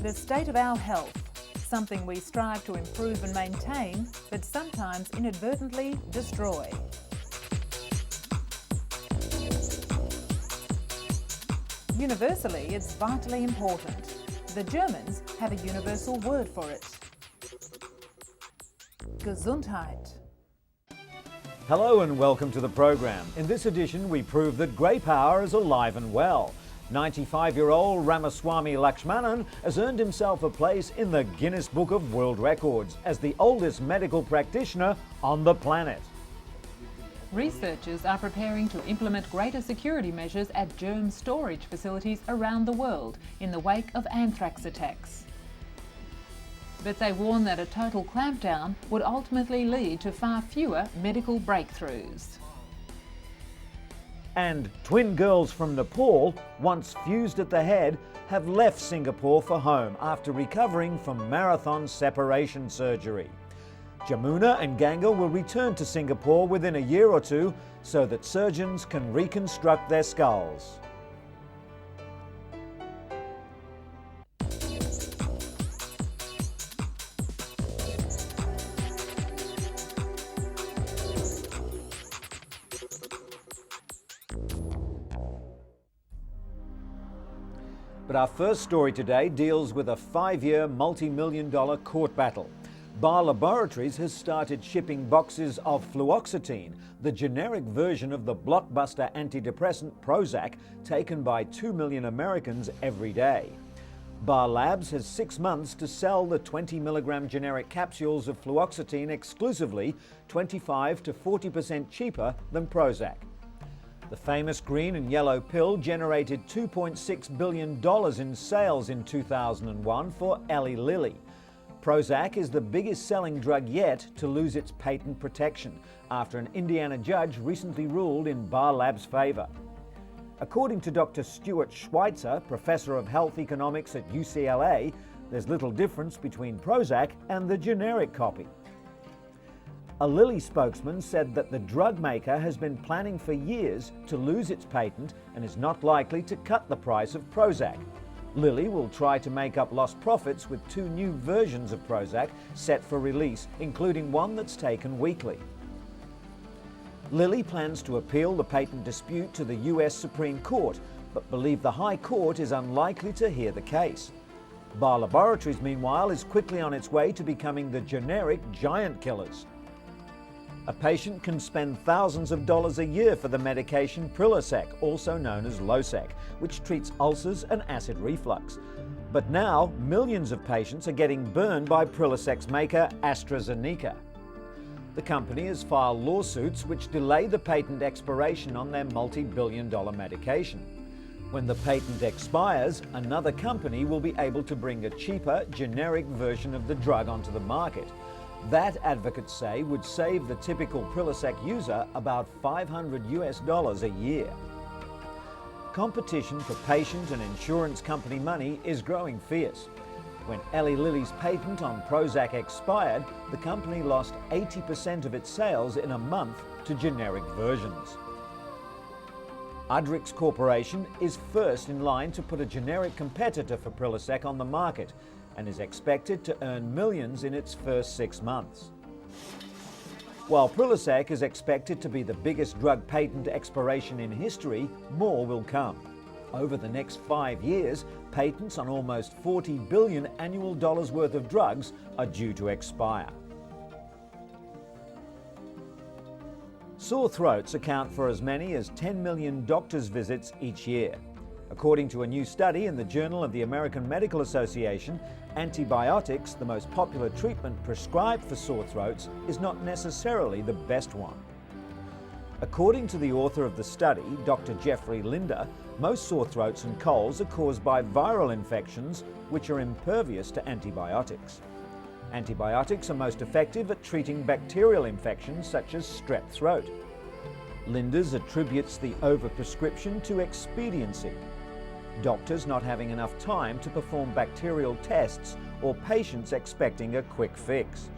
the state of our health, something we strive to improve and maintain, but sometimes inadvertently destroy. Universally, it's vitally important. The Germans have a universal word for it. Gesundheit. Hello and welcome to the program. In this edition, we prove that grey power is alive and well. 95-year-old Ramaswamy Lakshmanan has earned himself a place in the Guinness Book of World Records as the oldest medical practitioner on the planet. Researchers are preparing to implement greater security measures at germ storage facilities around the world in the wake of anthrax attacks. But they warn that a total clampdown would ultimately lead to far fewer medical breakthroughs. And twin girls from Nepal, once fused at the head, have left Singapore for home after recovering from marathon separation surgery. Jamuna and Ganga will return to Singapore within a year or two so that surgeons can reconstruct their skulls. But our first story today deals with a 5-year, multi-million-dollar court battle. Bar Laboratories has started shipping boxes of fluoxetine, the generic version of the blockbuster antidepressant Prozac, taken by 2 million Americans every day. Bar Labs has 6 months to sell the 20-milligram generic capsules of fluoxetine exclusively, 25 to 40% cheaper than Prozac. The famous green and yellow pill generated $2.6 billion in sales in 2001 for Eli Lilly. Prozac is the biggest selling drug yet to lose its patent protection after an Indiana judge recently ruled in Bar Lab's favor. According to Dr. Stuart Schweitzer, professor of health economics at UCLA, there's little difference between Prozac and the generic copy. A Lilly spokesman said that the drug maker has been planning for years to lose its patent and is not likely to cut the price of Prozac. Lilly will try to make up lost profits with 2 new versions of Prozac set for release, including one that's taken weekly. Lilly plans to appeal the patent dispute to the US Supreme Court, but believe the High Court is unlikely to hear the case. Bar Laboratories, meanwhile, is quickly on its way to becoming the generic giant killers. A patient can spend thousands of dollars a year for the medication Prilosec, also known as Losec, which treats ulcers and acid reflux. But now, millions of patients are getting burned by Prilosec's maker, AstraZeneca. The company has filed lawsuits which delay the patent expiration on their multi-billion-dollar medication. When the patent expires, another company will be able to bring a cheaper, generic version of the drug onto the market. That, advocates say, would save the typical Prilosec user about $500 a year. Competition for patient and insurance company money is growing fierce. When Eli Lilly's patent on Prozac expired, the company lost 80% of its sales in a month to generic versions. Udrix Corporation is first in line to put a generic competitor for Prilosec on the market, and is expected to earn millions in its first 6 months. While Prilosec is expected to be the biggest drug patent expiration in history, more will come. Over the next 5 years, patents on almost $40 billion annual worth of drugs are due to expire. Sore throats account for as many as 10 million doctor's visits each year. According to a new study in the Journal of the American Medical Association, antibiotics, the most popular treatment prescribed for sore throats, is not necessarily the best one. According to the author of the study, Dr. Jeffrey Linder, most sore throats and colds are caused by viral infections which are impervious to antibiotics. Antibiotics are most effective at treating bacterial infections such as strep throat. Linders attributes the overprescription to expediency. Doctors not having enough time to perform bacterial tests or patients expecting a quick fix.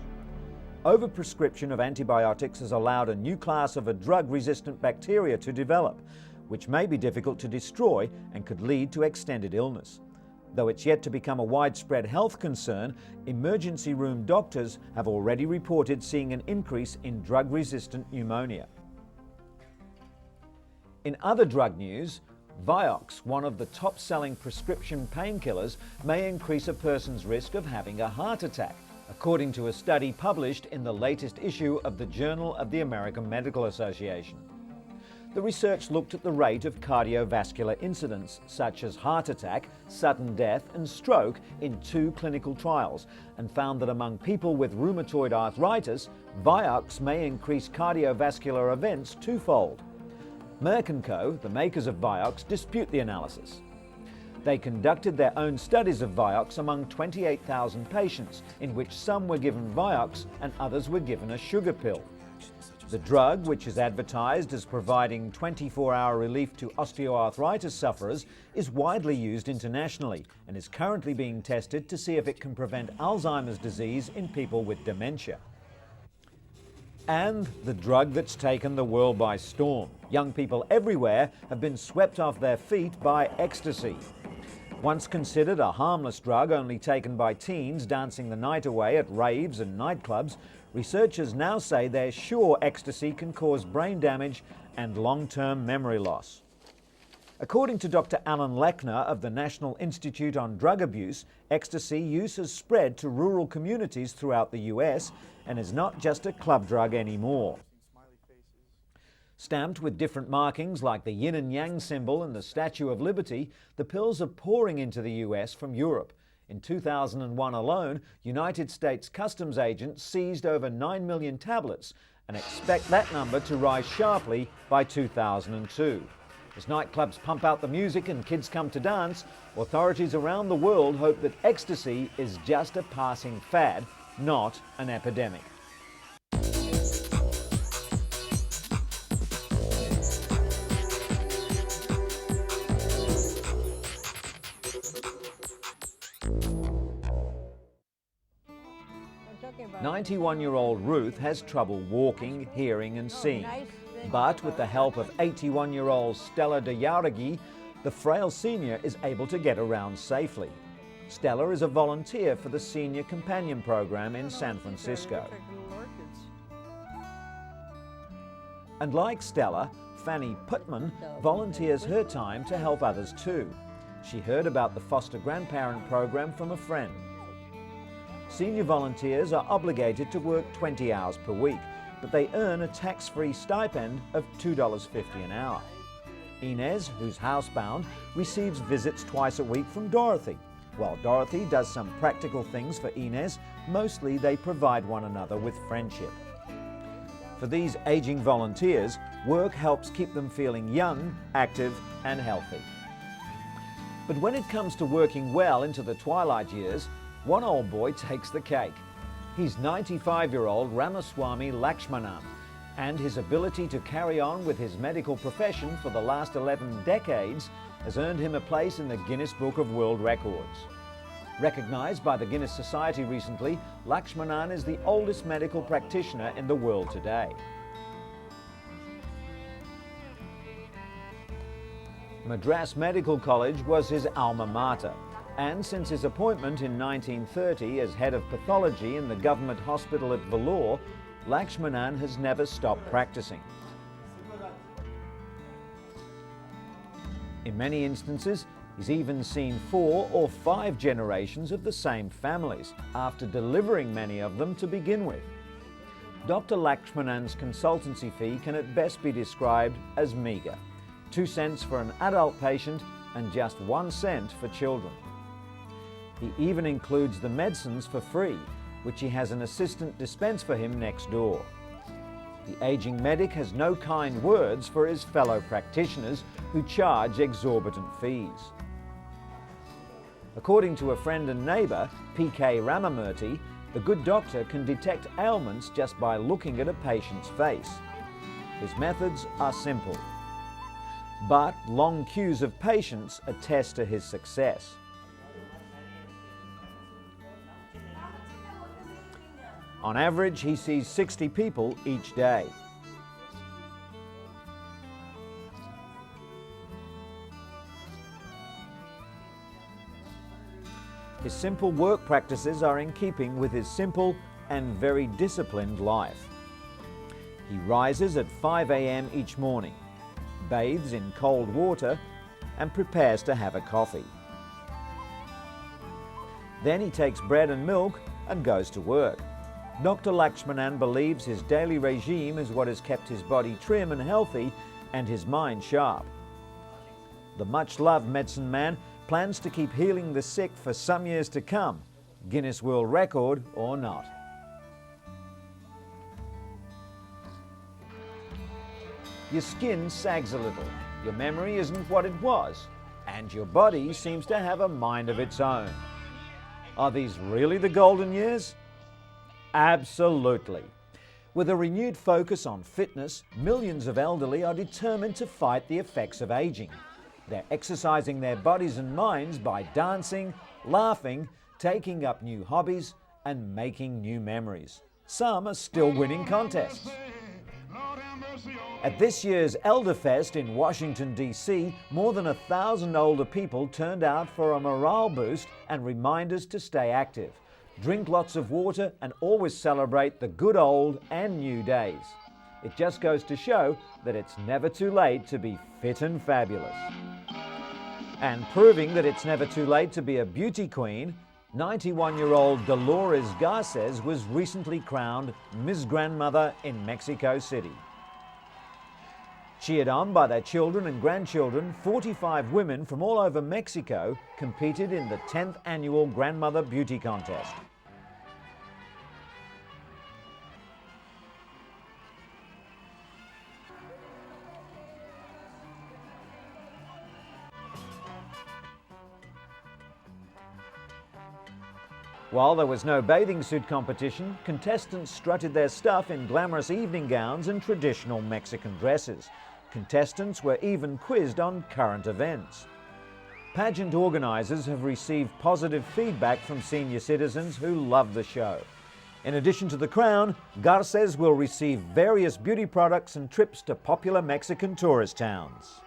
Overprescription of antibiotics has allowed a new class of a drug-resistant bacteria to develop, which may be difficult to destroy and could lead to extended illness. Though it's yet to become a widespread health concern, emergency room doctors have already reported seeing an increase in drug-resistant pneumonia. In other drug news, Vioxx, one of the top-selling prescription painkillers, may increase a person's risk of having a heart attack, according to a study published in the latest issue of the Journal of the American Medical Association. The research looked at the rate of cardiovascular incidents such as heart attack, sudden death and stroke in 2 clinical trials and found that among people with rheumatoid arthritis, Vioxx may increase cardiovascular events twofold. Merck & Co., the makers of Vioxx, dispute the analysis. They conducted their own studies of Vioxx among 28,000 patients, in which some were given Vioxx and others were given a sugar pill. The drug, which is advertised as providing 24-hour relief to osteoarthritis sufferers, is widely used internationally and is currently being tested to see if it can prevent Alzheimer's disease in people with dementia. And the drug that's taken the world by storm. Young people everywhere have been swept off their feet by ecstasy. Once considered a harmless drug only taken by teens dancing the night away at raves and nightclubs, researchers now say they're sure ecstasy can cause brain damage and long-term memory loss. According to Dr. Alan Lechner of the National Institute on Drug Abuse, ecstasy use has spread to rural communities throughout the US and is not just a club drug anymore. Stamped with different markings like the yin and yang symbol and the Statue of Liberty, the pills are pouring into the US from Europe. In 2001 alone, United States customs agents seized over 9 million tablets and expect that number to rise sharply by 2002. As nightclubs pump out the music and kids come to dance, authorities around the world hope that ecstasy is just a passing fad, not an epidemic. "91-year-old Ruth has trouble walking, hearing and seeing. But with the help of 81-year-old Stella de Jauregui, the frail senior is able to get around safely. Stella is a volunteer for the Senior Companion Program in San Francisco. And like Stella, Fanny Putman volunteers her time to help others too. She heard about the foster grandparent program from a friend. Senior volunteers are obligated to work 20 hours per week, but they earn a tax-free stipend of $2.50 an hour. Inez, who's housebound, receives visits twice a week from Dorothy. While Dorothy does some practical things for Inez, mostly they provide one another with friendship. For these aging volunteers, work helps keep them feeling young, active and healthy. But when it comes to working well into the twilight years, one old boy takes the cake. He's 95-year-old Ramaswamy Lakshmanan, and his ability to carry on with his medical profession for the last 11 decades has earned him a place in the Guinness Book of World Records. Recognized by the Guinness Society recently, Lakshmanan is the oldest medical practitioner in the world today. Madras Medical College was his alma mater, and since his appointment in 1930 as head of pathology in the government hospital at Vellore, Lakshmanan has never stopped practicing. In many instances, he's even seen 4 or 5 generations of the same families, after delivering many of them to begin with. Dr. Lakshmanan's consultancy fee can at best be described as meagre, 2 cents for an adult patient and just 1 cent for children. He even includes the medicines for free, which he has an assistant dispense for him next door. The aging medic has no kind words for his fellow practitioners who charge exorbitant fees. According to a friend and neighbour, P.K. Ramamurthy, the good doctor can detect ailments just by looking at a patient's face. His methods are simple, but long queues of patients attest to his success. On average, he sees 60 people each day. His simple work practices are in keeping with his simple and very disciplined life. He rises at 5 a.m. each morning, bathes in cold water, and prepares to have a coffee. Then he takes bread and milk and goes to work. Dr. Lakshmanan believes his daily regime is what has kept his body trim and healthy and his mind sharp. The much-loved medicine man plans to keep healing the sick for some years to come, Guinness World Record or not. Your skin sags a little, your memory isn't what it was, and your body seems to have a mind of its own. Are these really the golden years? Absolutely. With a renewed focus on fitness, millions of elderly are determined to fight the effects of aging. They're exercising their bodies and minds by dancing, laughing, taking up new hobbies, and making new memories. Some are still winning contests. At this year's Elderfest in Washington, D.C., more than 1,000 older people turned out for a morale boost and reminders to stay active. Drink lots of water and always celebrate the good old and new days. It just goes to show that it's never too late to be fit and fabulous. And proving that it's never too late to be a beauty queen, 91-year-old Dolores Garces was recently crowned Miss Grandmother in Mexico City. Cheered on by their children and grandchildren, 45 women from all over Mexico competed in the 10th annual Grandmother Beauty Contest. While there was no bathing suit competition, contestants strutted their stuff in glamorous evening gowns and traditional Mexican dresses. Contestants were even quizzed on current events. Pageant organisers have received positive feedback from senior citizens who love the show. In addition to the crown, Garces will receive various beauty products and trips to popular Mexican tourist towns.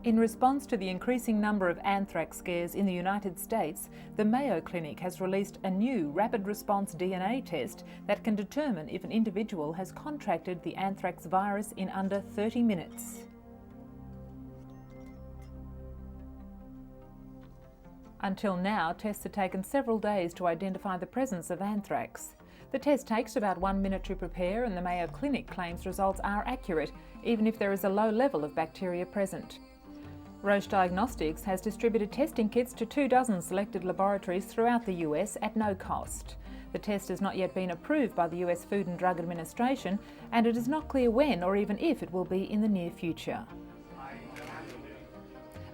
In response to the increasing number of anthrax scares in the United States, the Mayo Clinic has released a new rapid response DNA test that can determine if an individual has contracted the anthrax virus in under 30 minutes. Until now, tests have taken several days to identify the presence of anthrax. The test takes about 1 minute to prepare, and the Mayo Clinic claims results are accurate, even if there is a low level of bacteria present. Roche Diagnostics has distributed testing kits to 24 selected laboratories throughout the US at no cost. The test has not yet been approved by the US Food and Drug Administration, and it is not clear when or even if it will be in the near future.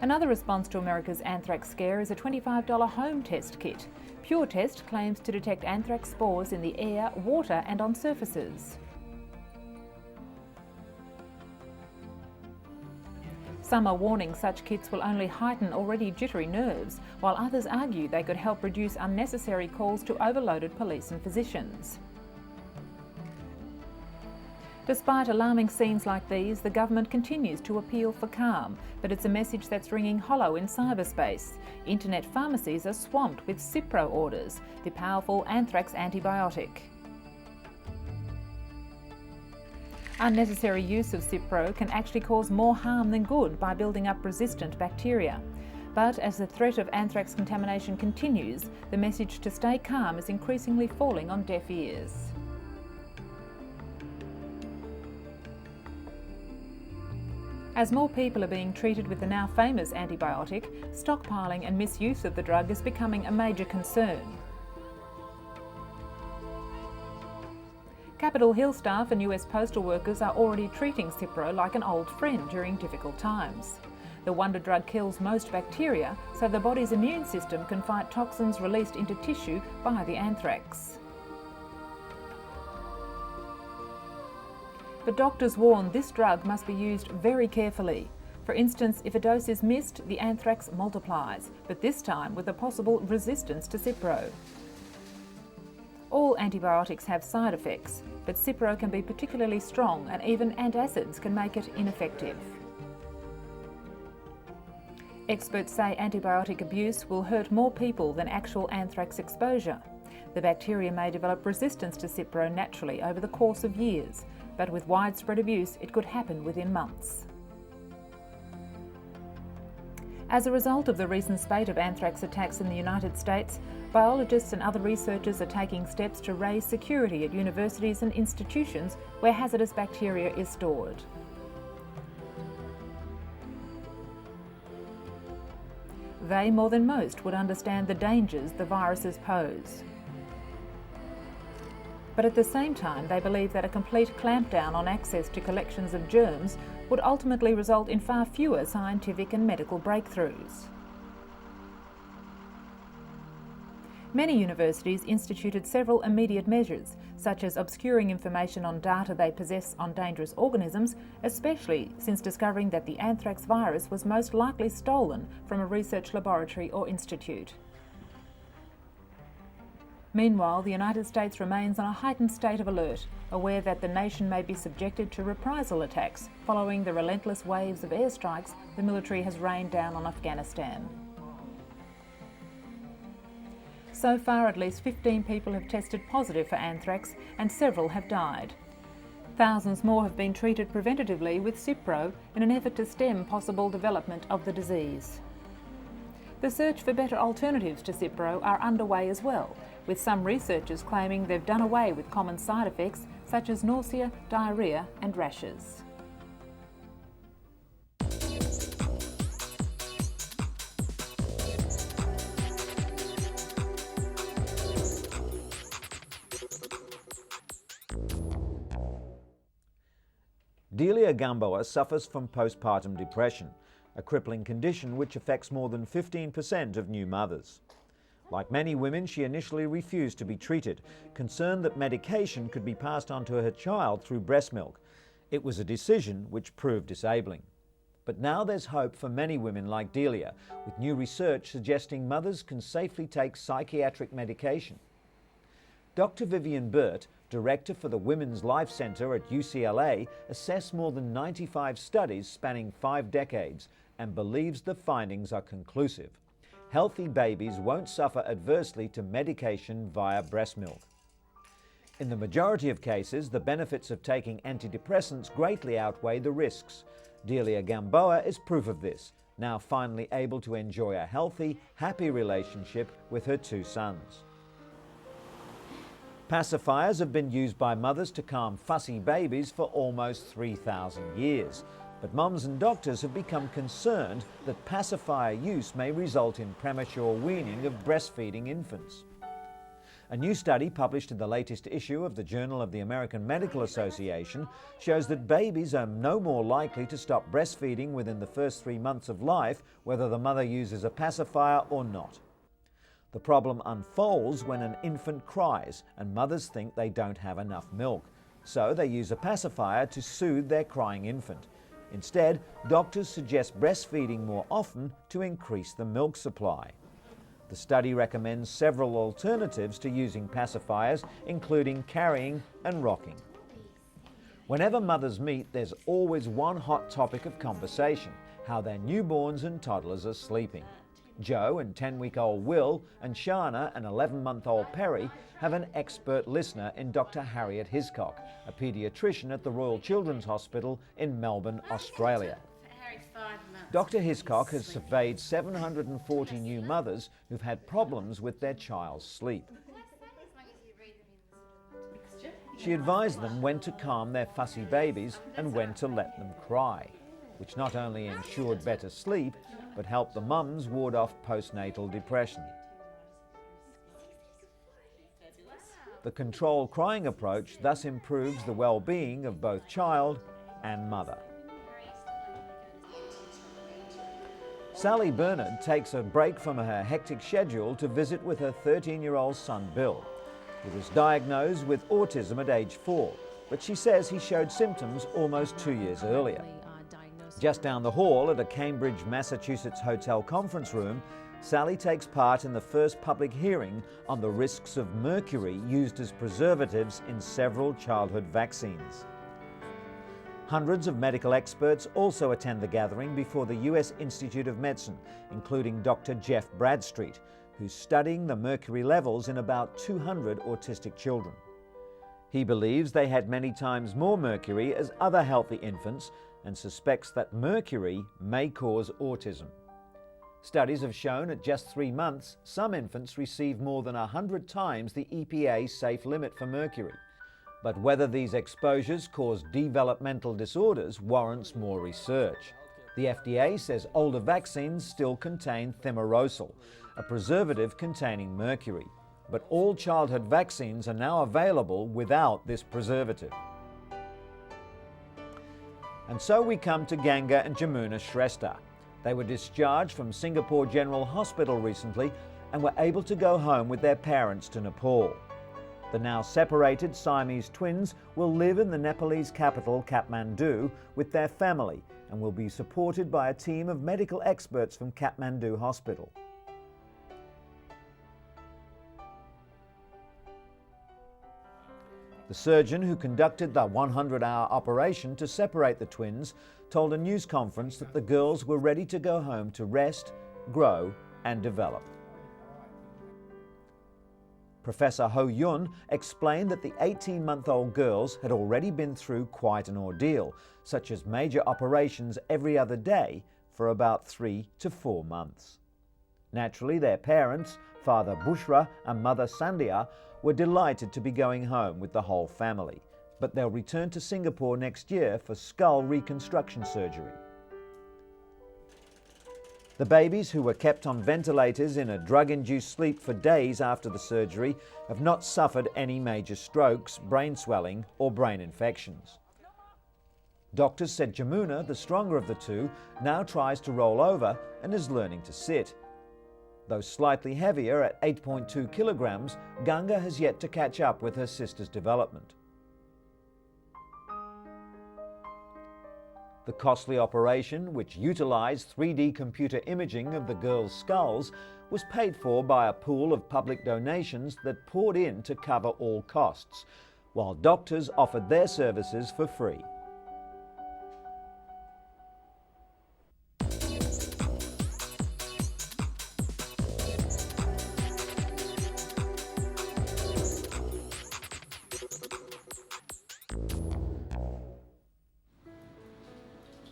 Another response to America's anthrax scare is a $25 home test kit. Pure Test claims to detect anthrax spores in the air, water and on surfaces. Some are warning such kits will only heighten already jittery nerves, while others argue they could help reduce unnecessary calls to overloaded police and physicians. Despite alarming scenes like these, the government continues to appeal for calm, but it's a message that's ringing hollow in cyberspace. Internet pharmacies are swamped with Cipro orders, the powerful anthrax antibiotic. Unnecessary use of Cipro can actually cause more harm than good by building up resistant bacteria. But as the threat of anthrax contamination continues, the message to stay calm is increasingly falling on deaf ears. As more people are being treated with the now famous antibiotic, stockpiling and misuse of the drug is becoming a major concern. Capitol Hill staff and US postal workers are already treating Cipro like an old friend during difficult times. The wonder drug kills most bacteria, so the body's immune system can fight toxins released into tissue by the anthrax. But doctors warn this drug must be used very carefully. For instance, if a dose is missed, the anthrax multiplies, but this time with a possible resistance to Cipro. All antibiotics have side effects, but Cipro can be particularly strong and even antacids can make it ineffective. Experts say antibiotic abuse will hurt more people than actual anthrax exposure. The bacteria may develop resistance to Cipro naturally over the course of years, but with widespread abuse it could happen within months. As a result of the recent spate of anthrax attacks in the United States, biologists and other researchers are taking steps to raise security at universities and institutions where hazardous bacteria is stored. They, more than most, would understand the dangers the viruses pose. But at the same time, they believe that a complete clampdown on access to collections of germs would ultimately result in far fewer scientific and medical breakthroughs. Many universities instituted several immediate measures, such as obscuring information on data they possess on dangerous organisms, especially since discovering that the anthrax virus was most likely stolen from a research laboratory or institute. Meanwhile, the United States remains on a heightened state of alert, aware that the nation may be subjected to reprisal attacks following the relentless waves of airstrikes the military has rained down on Afghanistan. So far, at least 15 people have tested positive for anthrax and several have died. Thousands more have been treated preventatively with Cipro in an effort to stem possible development of the disease. The search for better alternatives to Cipro are underway as well, with some researchers claiming they've done away with common side effects such as nausea, diarrhoea and rashes. Delia Gamboa suffers from postpartum depression, a crippling condition which affects more than 15% of new mothers. Like many women, she initially refused to be treated, concerned that medication could be passed on to her child through breast milk. It was a decision which proved disabling. But now there's hope for many women like Delia, with new research suggesting mothers can safely take psychiatric medication. Dr. Vivian Burt, director for the Women's Life Center at UCLA, assessed more than 95 studies spanning 5 decades and believes the findings are conclusive. Healthy babies won't suffer adversely to medication via breast milk. In the majority of cases, the benefits of taking antidepressants greatly outweigh the risks. Delia Gamboa is proof of this, now finally able to enjoy a healthy, happy relationship with her 2 sons. Pacifiers have been used by mothers to calm fussy babies for almost 3,000 years. But mums and doctors have become concerned that pacifier use may result in premature weaning of breastfeeding infants. A new study published in the latest issue of the Journal of the American Medical Association shows that babies are no more likely to stop breastfeeding within the first 3 months of life, whether the mother uses a pacifier or not. The problem unfolds when an infant cries and mothers think they don't have enough milk, so they use a pacifier to soothe their crying infant. Instead, doctors suggest breastfeeding more often to increase the milk supply. The study recommends several alternatives to using pacifiers, including carrying and rocking. Whenever mothers meet, there's always one hot topic of conversation: how their newborns and toddlers are sleeping. Joe and 10-week-old Will and Shana and 11-month-old Perry have an expert listener in Dr. Harriet Hiscock, a paediatrician at the Royal Children's Hospital in Melbourne, Australia. Dr. Hiscock has surveyed 740 new mothers who've had problems with their child's sleep. She advised them when to calm their fussy babies and when to let them cry, which not only ensured better sleep, but helped the mums ward off postnatal depression. The controlled crying approach thus improves the well-being of both child and mother. Sally Bernard takes a break from her hectic schedule to visit with her 13-year-old son Bill. He was diagnosed with autism at age 4, but she says he showed symptoms almost 2 years earlier. Just down the hall at a Cambridge, Massachusetts hotel conference room, Sally takes part in the first public hearing on the risks of mercury used as preservatives in several childhood vaccines. Hundreds of medical experts also attend the gathering before the US Institute of Medicine, including Dr. Jeff Bradstreet, who's studying the mercury levels in about 200 autistic children. He believes they had many times more mercury as other healthy infants and suspects that mercury may cause autism. Studies have shown at just 3 months, some infants receive more than 100 times the EPA safe limit for mercury. But whether these exposures cause developmental disorders warrants more research. The FDA says older vaccines still contain thimerosal, a preservative containing mercury. But all childhood vaccines are now available without this preservative. And so we come to Ganga and Jamuna Shrestha. They were discharged from Singapore General Hospital recently and were able to go home with their parents to Nepal. The now separated Siamese twins will live in the Nepalese capital, Kathmandu, with their family and will be supported by a team of medical experts from Kathmandu Hospital. The surgeon who conducted the 100-hour operation to separate the twins told a news conference that the girls were ready to go home to rest, grow and develop. Professor Ho Yun explained that the 18-month-old girls had already been through quite an ordeal, such as major operations every other day for about 3 to 4 months. Naturally, their parents, Father Bushra and Mother Sandhya, were delighted to be going home with the whole family, but they'll return to Singapore next year for skull reconstruction surgery. The babies, who were kept on ventilators in a drug-induced sleep for days after the surgery, have not suffered any major strokes, brain swelling or brain infections. Doctors said Jamuna, the stronger of the two, now tries to roll over and is learning to sit. Though slightly heavier at 8.2 kilograms, Ganga has yet to catch up with her sister's development. The costly operation, which utilised 3D computer imaging of the girls' skulls, was paid for by a pool of public donations that poured in to cover all costs, while doctors offered their services for free.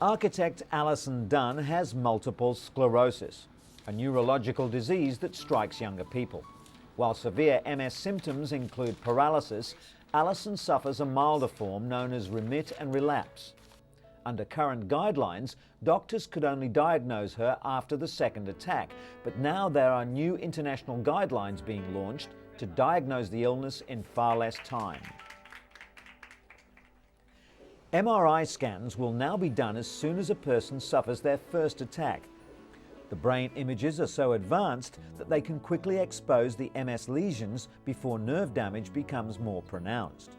Architect Alison Dunn has multiple sclerosis, a neurological disease that strikes younger people. While severe MS symptoms include paralysis, Alison suffers a milder form known as remit and relapse. Under current guidelines, doctors could only diagnose her after the second attack, but now there are new international guidelines being launched to diagnose the illness in far less time. MRI scans will now be done as soon as a person suffers their first attack. The brain images are so advanced that they can quickly expose the MS lesions before nerve damage becomes more pronounced.